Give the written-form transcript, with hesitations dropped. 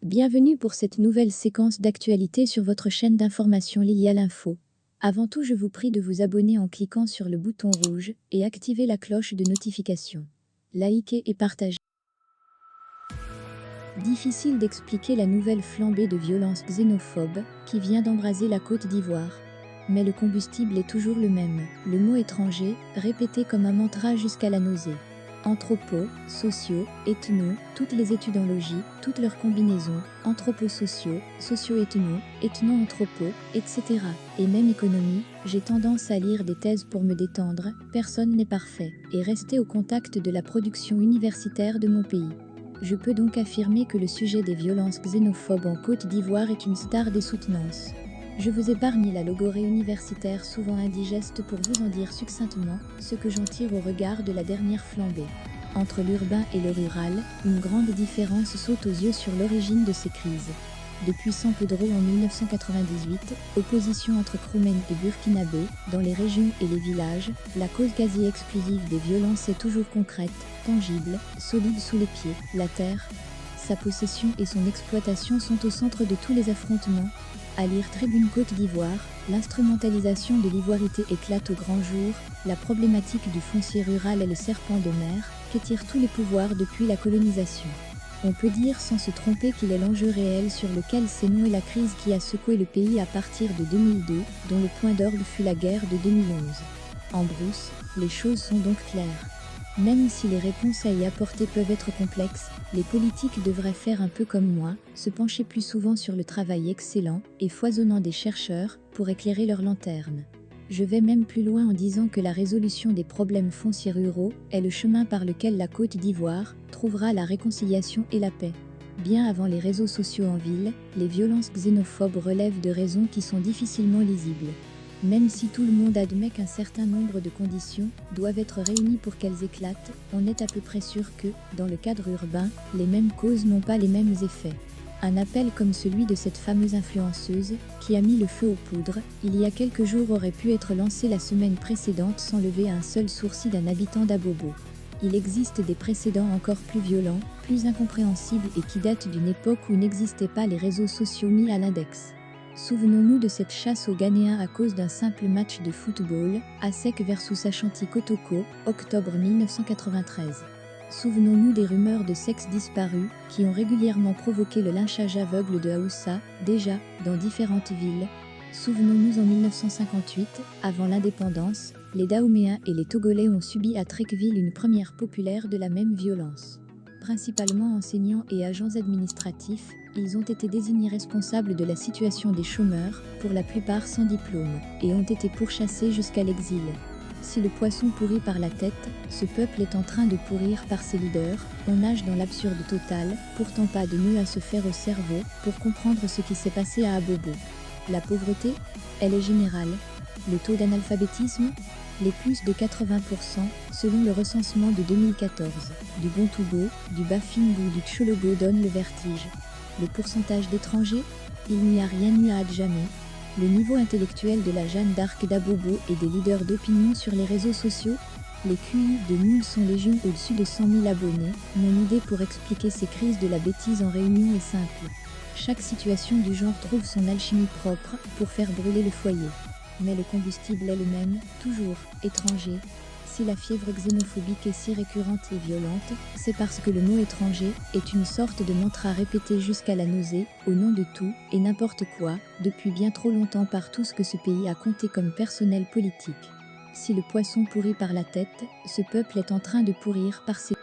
Bienvenue pour cette nouvelle séquence d'actualité sur votre chaîne d'information Lilia l'Info. Avant tout, je vous prie de vous abonner en cliquant sur le bouton rouge et activer la cloche de notification. Likez et partagez. Difficile d'expliquer la nouvelle flambée de violence xénophobe qui vient d'embraser la Côte d'Ivoire. Mais le combustible est toujours le même, le mot étranger, répété comme un mantra jusqu'à la nausée. Anthropo, sociaux, ethno, toutes les études en logis, toutes leurs combinaisons, anthroposociaux, socio-ethno, ethno-anthropo, etc. Et même économie, j'ai tendance à lire des thèses pour me détendre, personne n'est parfait, et rester au contact de la production universitaire de mon pays. Je peux donc affirmer que le sujet des violences xénophobes en Côte d'Ivoire est une star des soutenances. Je vous épargne la logorée universitaire souvent indigeste pour vous en dire succinctement ce que j'en tire au regard de la dernière flambée. Entre l'urbain et le rural, une grande différence saute aux yeux sur l'origine de ces crises. Depuis San Pedro en 1998, opposition entre Kroumen et Burkinabé, dans les régions et les villages, la cause quasi exclusive des violences est toujours concrète, tangible, solide sous les pieds, la terre. Sa possession et son exploitation sont au centre de tous les affrontements. À lire Tribune Côte d'Ivoire, l'instrumentalisation de l'ivoirité éclate au grand jour, la problématique du foncier rural est le serpent de mer, qu'étirent tous les pouvoirs depuis la colonisation. On peut dire sans se tromper qu'il est l'enjeu réel sur lequel s'est nouée la crise qui a secoué le pays à partir de 2002, dont le point d'orgue fut la guerre de 2011. En brousse, les choses sont donc claires. Même si les réponses à y apporter peuvent être complexes, les politiques devraient faire un peu comme moi, se pencher plus souvent sur le travail excellent et foisonnant des chercheurs pour éclairer leurs lanternes. Je vais même plus loin en disant que la résolution des problèmes fonciers ruraux est le chemin par lequel la Côte d'Ivoire trouvera la réconciliation et la paix. Bien avant les réseaux sociaux en ville, les violences xénophobes relèvent de raisons qui sont difficilement lisibles. Même si tout le monde admet qu'un certain nombre de conditions doivent être réunies pour qu'elles éclatent, on est à peu près sûr que, dans le cadre urbain, les mêmes causes n'ont pas les mêmes effets. Un appel comme celui de cette fameuse influenceuse, qui a mis le feu aux poudres, il y a quelques jours aurait pu être lancé la semaine précédente sans lever un seul sourcil d'un habitant d'Abobo. Il existe des précédents encore plus violents, plus incompréhensibles et qui datent d'une époque où n'existaient pas les réseaux sociaux mis à l'index. Souvenons-nous de cette chasse aux Ghanéens à cause d'un simple match de football, ASEC versus Ashanti Kotoko, octobre 1993. Souvenons-nous des rumeurs de sexe disparus qui ont régulièrement provoqué le lynchage aveugle de Aoussa, déjà, dans différentes villes. Souvenons-nous en 1958, avant l'indépendance, les Dahoméens et les Togolais ont subi à Trecqueville une première populaire de la même violence. Principalement enseignants et agents administratifs, ils ont été désignés responsables de la situation des chômeurs, pour la plupart sans diplôme, et ont été pourchassés jusqu'à l'exil. Si le poisson pourrit par la tête, ce peuple est en train de pourrir par ses leaders, on nage dans l'absurde total, pourtant pas de nœud à se faire au cerveau pour comprendre ce qui s'est passé à Abobo. La pauvreté, elle est générale. Le taux d'analphabétisme, les plus de 80% selon le recensement de 2014. Du Bontoubo, du Bafing ou du Tchologo donne le vertige. Le pourcentage d'étrangers, il n'y a rien eu à Adjamé. Le niveau intellectuel de la Jeanne d'Arc d'Abobo et des leaders d'opinion sur les réseaux sociaux, les QI de Moule sont légion au-dessus de 100 000 abonnés. Mon idée pour expliquer ces crises de la bêtise en réunion est simple. Chaque situation du genre trouve son alchimie propre pour faire brûler le foyer. Mais le combustible est le même, toujours, étranger. Si la fièvre xénophobique est si récurrente et violente, c'est parce que le mot étranger est une sorte de mantra répété jusqu'à la nausée, au nom de tout et n'importe quoi, depuis bien trop longtemps par tout ce que ce pays a compté comme personnel politique. Si le poisson pourrit par la tête, ce peuple est en train de pourrir par ses